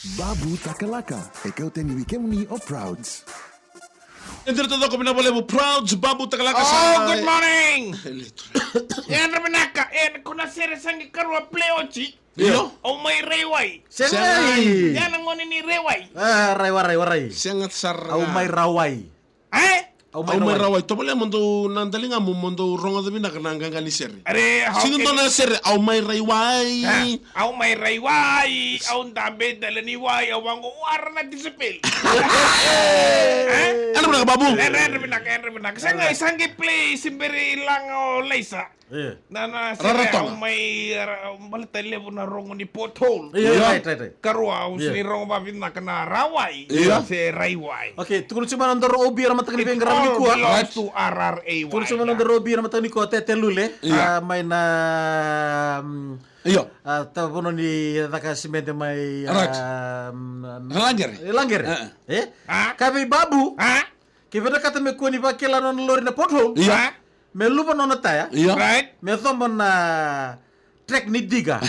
Babu Takalaka, ikaw teniwi kemni o Prouds. Entretanto, kami na boleh proud Babu Takalaka sa... Oh, good morning! Yan naman naka, kuna sere sangi karwa pleochi. Iyo? O may reway. Sengay. Yan ang ngoni ni reway. Waray. Sangat sarga. Au may raway. Eh? Au Au may raway. To boleh mundo nandalinga mo mundo ronga dabi na kananga ni seri. Are, how Sino to na seri? Au may rayway. Au may reway. Au dabe dalaniway. Au ang uwara na disipil. Ano ba Babu? Yan naman naka. Sangay sangi play simberi ilang o laysa. Na sere Raratong. au may balita levo na rongo ni pothole. Right. Karwa au sini rongo babit na kana raway. Iya. Se rayway. Okay, tukul cuma nandar obi ramat tagni It pengram all ni kuah. belongs to RRAY. Tukul cuma nandar obi ramat tagni kuah tete lule. May na Iyo. tabono ni taka simente may Right. Langgar. langger. Kami babu. Ha? Kivada kata me kuah ni bakela non lori na pothole. Iya. Me lupa non taya. Iya. Right? Me thombon na trek ni diga.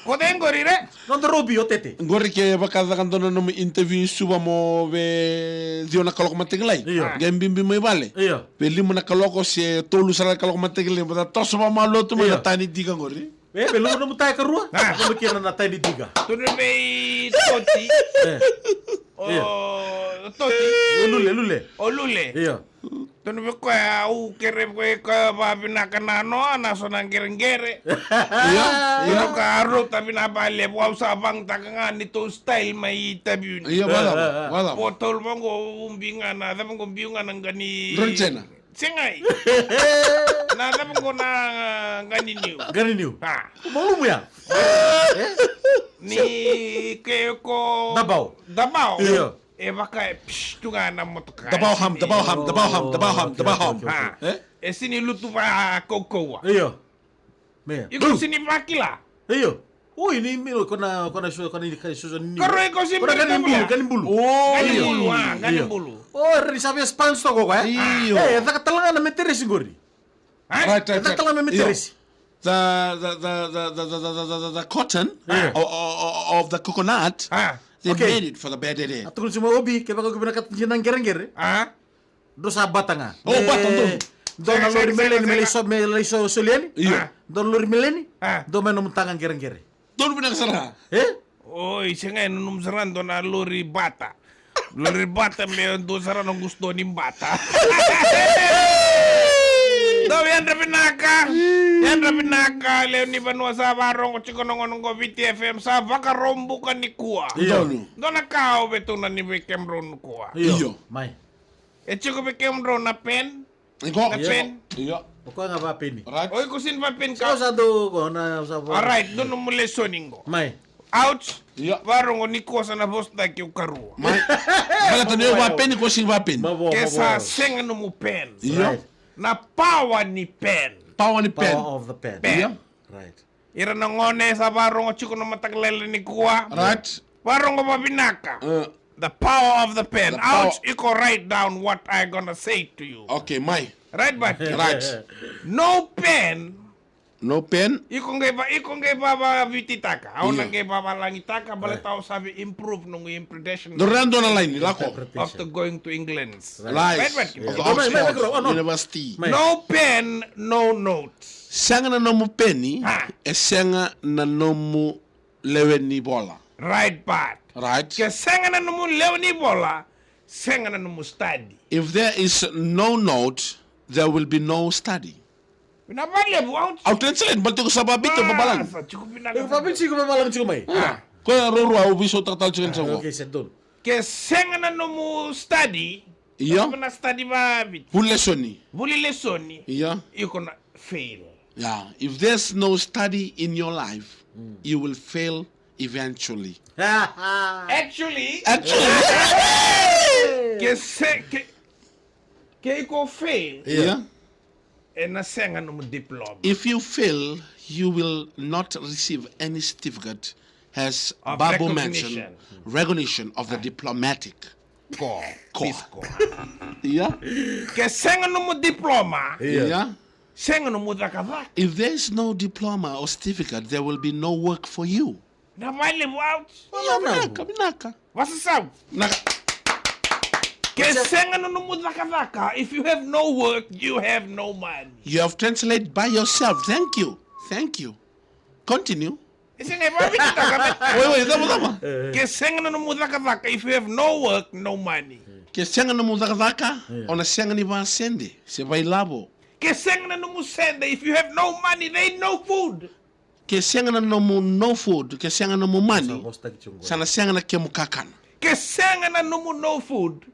Kote ngori re? Nandar obi o tete. Gori ke bakada kan dono no interview suba mo be dio na kalok mateglay. Iyo. Gambimbi mo ibale. Iyo. Peli mo na kaloko se tolu sara kalok mateglay bata toso ba malo to mo Iyo. tani diga gori. Me lupa non taya karua. Kamu kira na taya ni diga. Tunu may toti. O toti. Lule. O lule. Iya. Tunu be ko au kere ko ka babi na kanano ana so nang gerengere. Iya. Tunu ka aro tabi na bale wa sabang takanga nito style may tabi. Iya wala. Potol mongo umbinga na tapang umbinga nang gani. Roncena. Sengay. Na tapang ko na gani niyo. Gani niyo. Ha. Malu mo yan. Ni kayo ko Dabaw. Iya. Iyo. Baka tunga na mo to ka. Dabaham. Okay. Eh sini lutu pa kokowa. Iyo. Me. Iko sini pakila. Iyo. Oh ini milo kona ini kai susun ni. Karo iko sini Ganin bulu. Oh, Ganin iyo. bulu ha, ganin Iyo. bulu. Oh, ri sabi spans to ko ka. Iyo. Tak talanga na meteres gori. Right. Tak talanga na meteres. The cotton of the coconut, they Okay. made it for the bed area. Atul cuma obi ke bako gubina kat jinang gereng. Ha? Dosa batanga. Oh, batang tu. Don lori meleso soliani. Iya. Don lori meleni. Ah. Don menom tangan gereng. Don't be nasara. Oi, sengay nunum sarando na lori bata. Lori bata me do sarano gusto ni bata. Daw yan pinaka leo ni banwa sa barong ko chikono ngonong ko VTFM sa baka rombo ka ni kuwa. Iyo. Do nakao beto na ni Bekemron kuwa. Iyo. Mai. E chiko Bekemron na pen. Iko. Na pen. Iyo. Ko nga ba pini? Right. Oy kusin pa pen Kau ka. satu ko na sa. Alright, doon mo lesoning ko. Mai. Ouch. Iyo. Barong ko ni kuwa sa nabos na kiyo karuwa. Kala to ne wapen ko sing wapen. Kesa senga no mo pen. Iyo. Na power ni pen. Power ni pen. Power of the pen. Pen. Right. Ira na ngone sa barong ko chiko no mataglele ni kuwa. Right. Barong ko mabinaka. The power of the pen. Ouch, you can write down what I gonna say to you. Okay, my. Right, but Right. no pen. No pen. Ikong gay baba vititaka. Ako Iya. nang gay baba langitaka. Bala tao sabi improve nung impression Dorando na line lako. after going to England. Lies. Right. Of the May- may- Oxford may- University. May- No pen, no notes. Sanga na nomu penny. Ha. E sanga na nomu leweni bola. Right, but. Right. Kaya senga na numu leo ni bola, senga na numu study. If there is no note, there will be no study. Pinabali bu out. I'll translate, but ko sa babito babalan. Sa cukup Eh, pinaga. papin sih ko malang sih mai. Ko roro au biso tatal chicken sa ko. Okay, sedon. Kaya senga na numu study. Iya. Kaya na study ba bit. Hulesoni. Buli lesoni. Iya. Iko na fail. Yeah. If there's no study in your life, you will fail eventually. Actually, Actually. kaya iko fail. Yeah. E na senga numu diploma. If you fail, you will not receive any certificate, as Of Babu recognition. mentioned, recognition of the diplomatic. Ko. Corps. Pisco. Yeah. Kaya senga numu diploma. Yeah. Senga numu dakavak. If there is no diploma or certificate, there will be no work for you. Na vale out. Iya, binaka. What's up? Naka. Kesenga no mudaka. If you have no work, you have no money. You have translated by yourself. Thank you. Continue. Isenga babi kita. Wait, tama. Kesenga no mudaka. If you have no work, no money. Ke senga no mudaka, ona senga ni ba sende, se vai labo. Kesenga no musende. If you have no money, there ain't no food. Ke senga no no food, ke senga no money. Gosta kichungo. Sana senga na ke mukakan. Kesenga no food.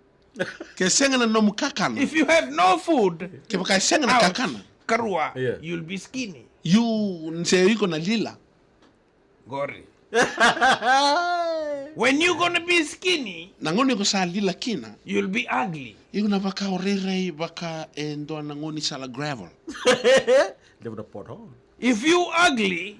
Ke senga no mukakan. If you have no food, Ke baka senga na ouch, kakana. Karua, Yeah. you'll be skinny. You nse yuko na lila. Gori. When you gonna be skinny, Nangoni ko sa lila kina. you'll be ugly. Yuko na baka orere baka endo nangoni sala gravel. Live the pothole. If you ugly,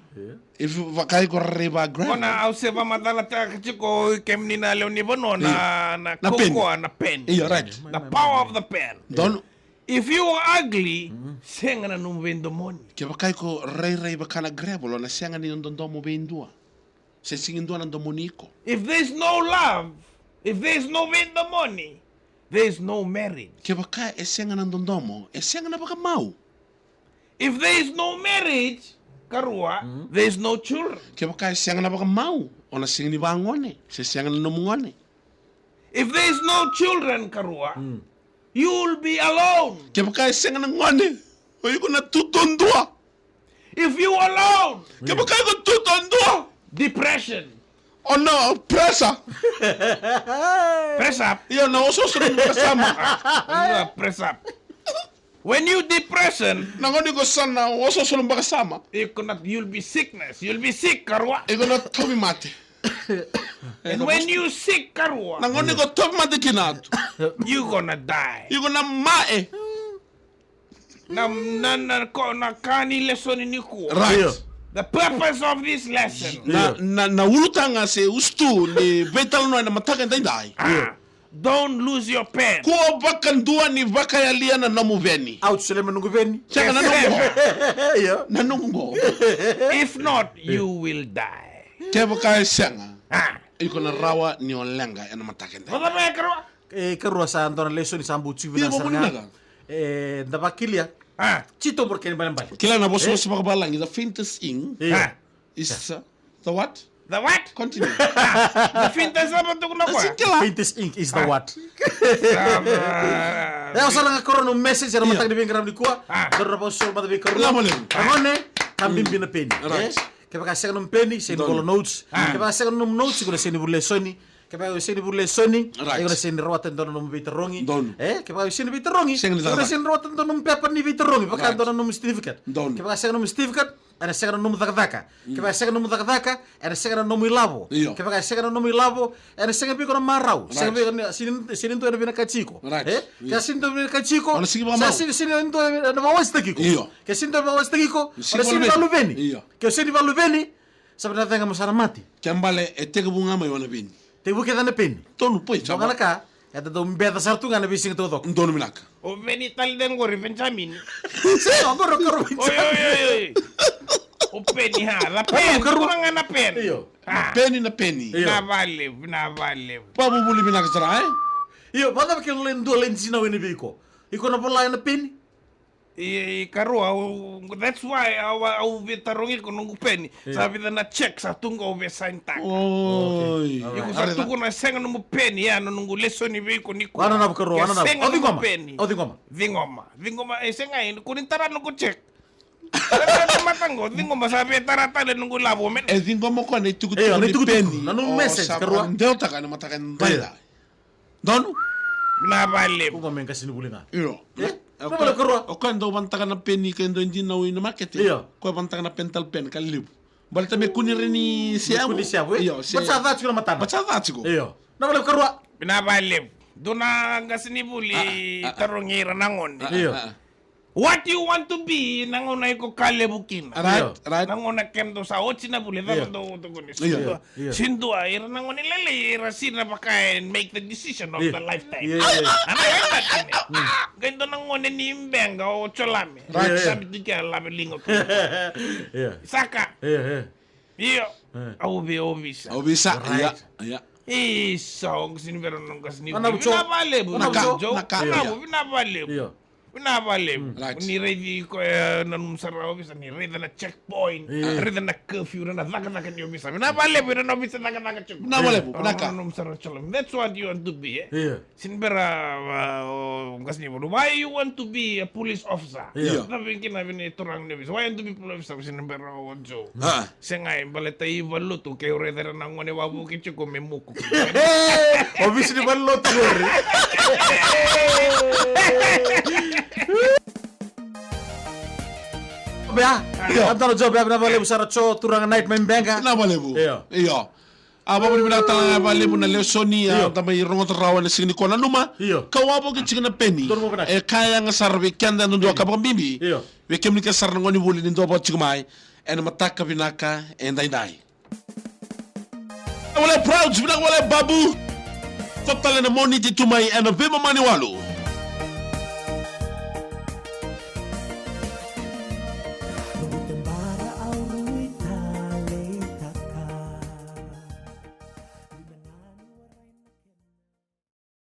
If baka yuko reba gravel. kona au se va madala ta chiko kemni na leo ni bono na Na koko na pen. Yeah, right. The power of the pen. Don If you are ugly, senga na numvendo moni. ke baka yuko rere baka na gravel ona senga ni ndondo bendua. Se singindua na ndomoniko. If there's no love, if there's no vendo money, there's no marriage. Ke baka esenga na ndondomo, esenga na baka mau. If there's no marriage, karua, there's no children. Ke baka esenga na baka mau, ona singi ni bangone, se senga na nomungone. If there's no children, karua, you'll be alone. Ke baka esenga na ngone, o yuko na tutondua. If you alone, Ke baka yuko tutondua. depression. Oh no, pressure. Press up. Iyo na oso suru kasama. Press up. When you depression, Nangoni ko sana oso suru kasama. you'll be sickness. You'll be sick, karua. Iko na tobi mate. And when you sick, karua, Nangoni ko tobi mate kinatu. you gonna die. Iko na mae. Na kani lesson ni kuwa. Right. The purpose of this lesson. Na ulutanga se ustu ni betal no na mataka ndai. Don't lose your pen. Ko baka ndua ni baka ya lia na namuveni. Out sele menunggu veni. Changa na nungo. Yeah. Na nungo. If not, you will die. Ke baka senga. Ah. Iko na rawa ni olenga ya na mataka ndai. What about karua? Karua sa antona leso ni sambu chivi na Iya, saranga. mabunaga. Ndabakilia. Ah. Chito porque ni balambali. Kila na boso boso baka balangi. The faintest ing Ah. is the what? The what? Continue. The finta sabe tu kuna kwa? Kila. Faintest ink is the what? Ya usah nga koro no message era matag de bengram di kuwa. Doro pa sol mata be koro. Lamo len. Angone kambim bina penny. Right. Kaya ka sega no penny, seni bolo notes. Kaya ka sega no notes ko seni burle soni. Kaya ka seni burle soni. Right. Kaya seni rawatan dono no bitarongi. Dono. Kaya ka seni bitarongi. Seni Kaya seni rawatan dono no paper ni bitarongi. Baka Right. dono no certificate. Dono. Kaya ka sega no certificate. Ana sega no mudakadaka. Kaya sega no mudakadaka. Ana sega no milabo. Iyo. Kaya ka sega no milabo. Ana sega bi ko na marau. Sega bi sinin to bina kachiko. Right. Kaya sinin to bina kachiko. Ana sige ba mau? Sinin to na bawas takiko. Iyo. Kaya sinin to bawas takiko. Sige Ana sinin valuveni. valuveni. Iyo. Kaya sinin valuveni. Sabi na tayo masara mati. Kembale eteke bunga mai wana bini. Te buke dana pen. Tonu poi So kana chama. ka, eta do mbeta sartu ngana bising to dok. Ndonu minaka. O veni tal den go Benjamin. Se ngoro koro Oy. O penny ha, la pen. Karu- Kurang na pen. Iyo. Ah. Penny na penny. Iyo. Na vale. Pabu buli minaka sara Iyo, bada ke len do len sina wene biko. Iko na pola na pen. Karua, that's why au vitarongi ko nungu penny. Sabi na check sa tungo o sign tag. Oi. Iku sa tungo na senga nungu penny ya nungu lesson ni ko ni ko. Wana na koro, wana na. Senga Odi nungu ngoma. penny. Odi ngoma. Vingoma senga ini kunin tara nungu check. Tara matango, vingoma sabi tara tale nungu labo men. Ezingo mo ko na ituku Iyo, na ituku-tuku. penny. Nanu message, karua. Ndeo taka na matakan baila. Donu. Na vale. Ko men kasi ni bulinga. Iyo. Ano ba karua? O kando bantakan na penny kendo hindi na uwi na market. Iyo. Ko bantakan na pental pen kalib. Balta me kunire ni siamo. Kuni siya, we. Iyo. Baca that ko na matana. Baca that ko. Iyo. Na bala karua. Na vale. Duna gasini buli tarongi ranangon. Iyo. What you want to be nangona iko kale bukin. Right, right. Nangona kendo sa ochi na buli Iyo. do kuni. Iyo. Iyo. Sindua ira nangona lele ira sina baka and make the decision of Iyo. the lifetime. Iya. Ano yan natin eh? Ganito nangona ni imbenga o cholame. Right. Sabi di kaya lame lingo. Iya. Saka. Iya. Iyo. Au be ovisa. Obisa. Right. Ya. Isong sinibero nung kasni. Ana bucho. Vinavalebu. Naka- Vinavalebu. Iyo. Vinavalebu. Right. Ni ready ko nanumsara ovisa ni ready na checkpoint. Ready na curfew na zaka ni ovisa. Vinavalebu na ovisa zaka checkpoint. Vinavalebu, naka. Nanumsara chalom. That's what you want to be. Iyo. Sinibera kasni bodo. Why you want to be a police officer? Iyo. Sabi kinabini turang ni ovisa. Why you want to be police officer? Sinibera ojo. Ah. Sengai baleta ivalu tu ke ore dera nang ngone wabu kichu ko memuku. Obis di ballo tugori. Bea, antara job ya Vinavalebu sara cho turang night main benga. Vinavalebu. Iyo. Iyo. Aba mo binatala Vinavalebu na lesoni Iyo. tama irongo trawa na singni kona numa. Iyo. Kawabo ke chingna penny. Turmo benak. Kaya nga sarve kanda ndo ka bimbi. Iyo. We kemni ka sarna ngoni buli ndo ba chigmai. En mataka binaka en dai. Wala proud, wala babu. Totale na moni ti tumai en vema mani walu.